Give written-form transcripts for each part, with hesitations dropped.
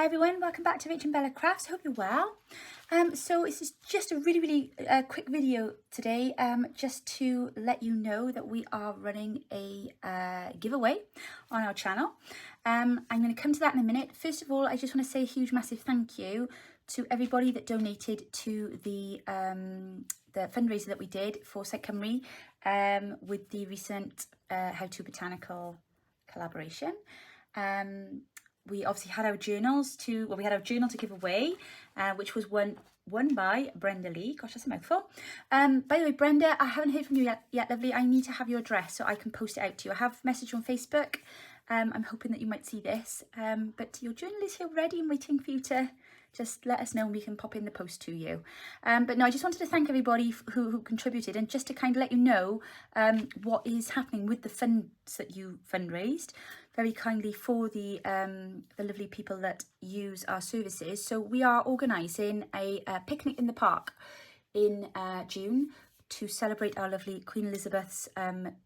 Hi everyone, welcome back to Rach and Bella Crafts. Hope you're well. So this is just a really quick video today, just to let you know that we are running a giveaway on our channel. I'm going to come to that in a minute. First of all, I just want to say a huge massive thank you to everybody that donated to the fundraiser that we did for Site Cymru with the recent How to Botanical collaboration. We obviously had our journals we had our journal to give away, which was won by Brenda Lee. Gosh, that's a mouthful. By the way, Brenda, I haven't heard from you yet, lovely. I need to have your address so I can post it out to you. I have messaged you on Facebook. I'm hoping that you might see this, but your journal is here ready and waiting for you to just let us know and we can pop in the post to you. But no, I just wanted to thank everybody who contributed, and just to kind of let you know what is happening with the funds that you fundraised very kindly for the lovely people that use our services. So we are organising a picnic in the park in June to celebrate our lovely Queen Elizabeth's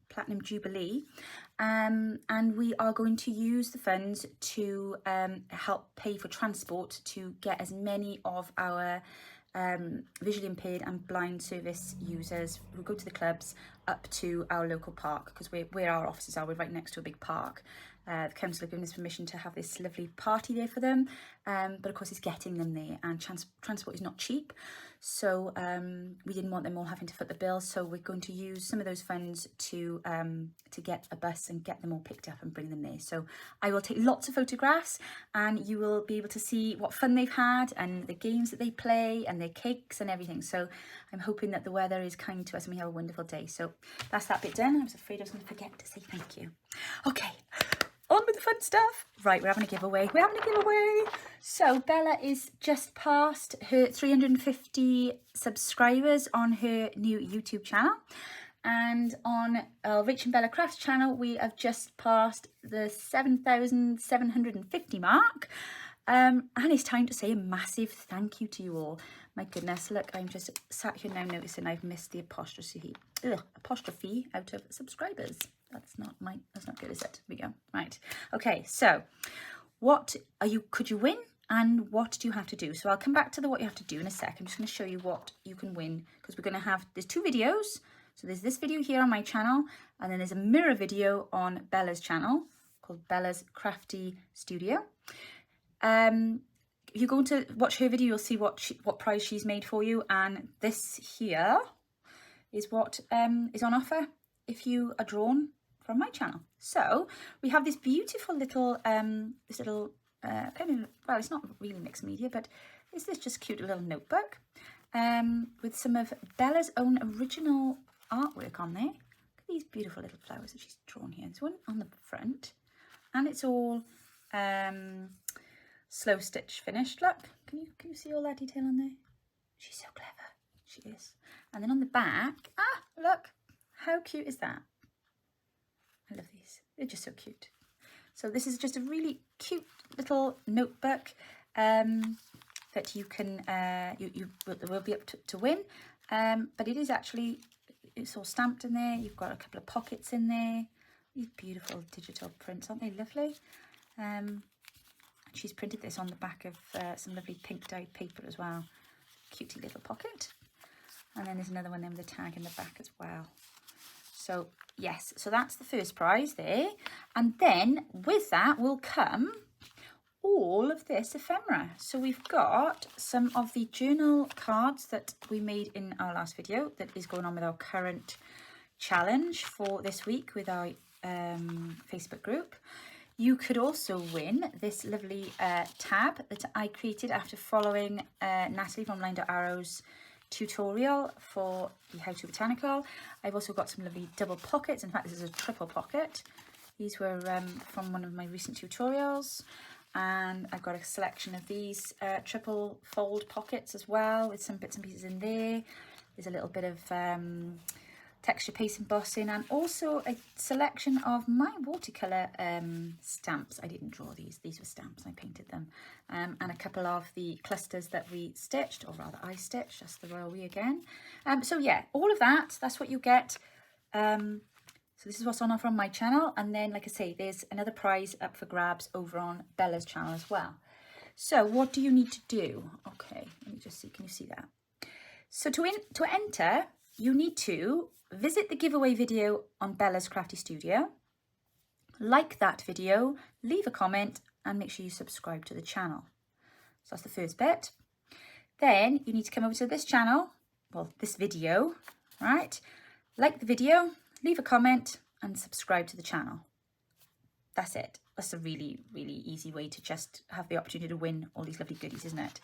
Platinum Jubilee. And we are going to use the funds to help pay for transport to get as many of our visually impaired and blind service users who go to the clubs up to our local park, because where our offices are, we're right next to a big park. The council have given us permission to have this lovely party there for them, but of course it's getting them there, and transport is not cheap, so we didn't want them all having to foot the bill. So we're going to use some of those funds to get a bus and get them all picked up and bring them there. So I will take lots of photographs, and you will be able to see what fun they've had and the games that they play and their cakes and everything. So I'm hoping that the weather is kind to us and we have a wonderful day. So that's that bit done. I was afraid I was going to forget to say thank you. Okay, on with the fun stuff. Right, we're having a giveaway. So Bella is just past her 350 subscribers on her new YouTube channel. And on our Rach and Bella Crafts channel, we have just passed the 7,750 mark. And it's time to say a massive thank you to you all. My goodness, look, I'm just sat here now noticing I've missed the apostrophe out of subscribers. That's not good, is it? Here we go. Right. Okay, so could you win, and what do you have to do? So I'll come back to what you have to do in a sec. I'm just going to show you what you can win, because there's two videos. So there's this video here on my channel, and then there's a mirror video on Bella's channel called Bella's Crafty Studio. If you're going to watch her video, you'll see what prize she's made for you, and this here is what is on offer if you are drawn from my channel. So we have this beautiful little kind of, well, it's not really mixed media, but is this just cute little notebook with some of Bella's own original artwork on there. Look at these beautiful little flowers that she's drawn here. There's one on the front, and it's all slow stitch finished. Look, can you see all that detail on there? She's so clever, she is. And then on the back, look, how cute is that? I love these, they're just so cute. So this is just a really cute little notebook that you can you will be up to win, but it is actually, it's all stamped in there. You've got a couple of pockets in there. These beautiful digital prints, aren't they lovely? She's printed this on the back of some lovely pink dyed paper as well. Cutie little pocket. And then there's another one then with a tag in the back as well. So yes, so that's the first prize there. And then with that will come all of this ephemera. So we've got some of the journal cards that we made in our last video that is going on with our current challenge for this week with our Facebook group. You could also win this lovely tab that I created after following Natalie from Line Arrows tutorial for the How to Botanical. I've also got some lovely double pockets. In fact, this is a triple pocket. These were from one of my recent tutorials, and I've got a selection of these triple fold pockets as well, with some bits and pieces in there. There's a little bit of texture paste embossing, and also a selection of my watercolour stamps. I didn't draw these were stamps, I painted them, and a couple of the clusters that we stitched, or rather I stitched. That's the royal we again. So yeah, all of that's what you get. So this is what's on offer on my channel, and then like I say, there's another prize up for grabs over on Bella's channel as well. So what do you need to do? Okay, let me just see, can you see that? So to enter, you need to visit the giveaway video on Bella's Crafty Studio, like that video, leave a comment, and make sure you subscribe to the channel. So that's the first bit. Then you need to come over to this channel, well, this video, right? Like the video, leave a comment, and subscribe to the channel. That's it. That's a really, really easy way to just have the opportunity to win all these lovely goodies, isn't it?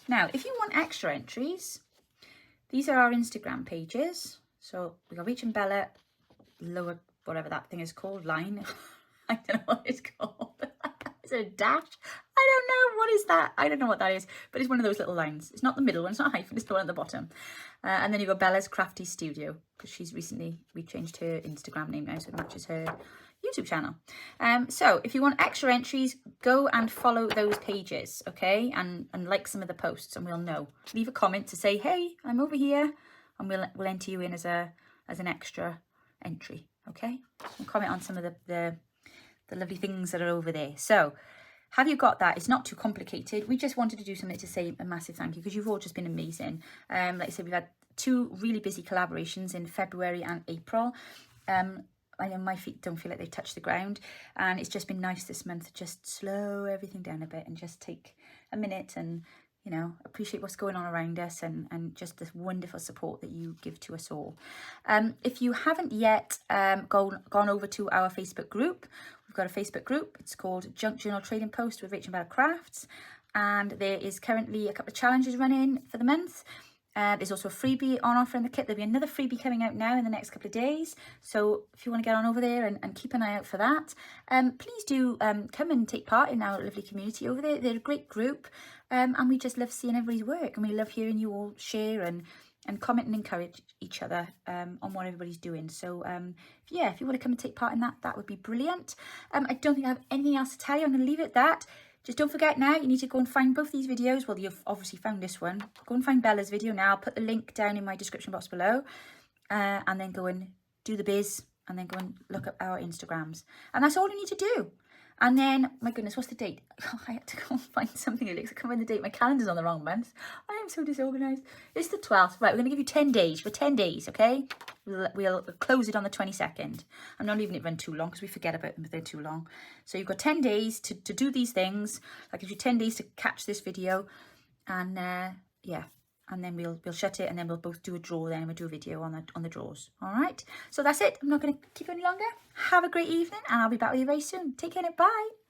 Now, if you want extra entries, these are our Instagram pages. So we got Rach and Bella, lower, whatever that thing is called, line. I don't know what it's called. Is it a dash? I don't know. What is that? I don't know what that is, but it's one of those little lines. It's not the middle one. It's not a hyphen. It's the one at the bottom. And then you've got Bella's Crafty Studio, because she's recently, we changed her Instagram name now so it matches her YouTube channel. So if you want extra entries, go and follow those pages, okay? And like some of the posts, and we'll know. Leave a comment to say, hey, I'm over here, and we'll enter you in as an extra entry, okay? And comment on some of the lovely things that are over there. So have you got that? It's not too complicated. We just wanted to do something to say a massive thank you, because you've all just been amazing. Like I said, we've had 2 really busy collaborations in February and April. I know my feet don't feel like they've touched the ground, and it's just been nice this month to just slow everything down a bit and just take a minute and, you know, appreciate what's going on around us and just this wonderful support that you give to us all. If you haven't yet gone over to our Facebook group, we've got a Facebook group. It's called Junk Journal Trading Post with Rach and Bella Crafts, and there is currently a couple of challenges running for the month. There's also a freebie on offer in the kit. There'll be another freebie coming out now in the next couple of days. So if you want to get on over there and keep an eye out for that, please do come and take part in our lovely community over there. They're a great group, and we just love seeing everybody's work, and we love hearing you all share and comment and encourage each other on what everybody's doing. So yeah, if you want to come and take part in that, that would be brilliant. I don't think I have anything else to tell you. I'm going to leave it at that. Just don't forget now, you need to go and find both these videos. Well, you've obviously found this one. Go and find Bella's video now. I'll put the link down in my description box below. And then go and do the biz. And then go and look up our Instagrams. And that's all you need to do. And then, my goodness, what's the date? Oh, I had to go and find something. It looks like I can't find the date. My calendar's on the wrong month. I am so disorganised. It's the 12th. Right, we're going to give you 10 days. For 10 days, okay? We'll close it on the 22nd. I'm not leaving it run too long because we forget about them if they're too long. So you've got 10 days to do these things. That gives you 10 days to catch this video. And, yeah. And then we'll shut it, and then we'll both do a draw then, and we'll do a video on the draws. All right? So that's it. I'm not going to keep you any longer. Have a great evening, and I'll be back with you very soon. Take care now. Bye.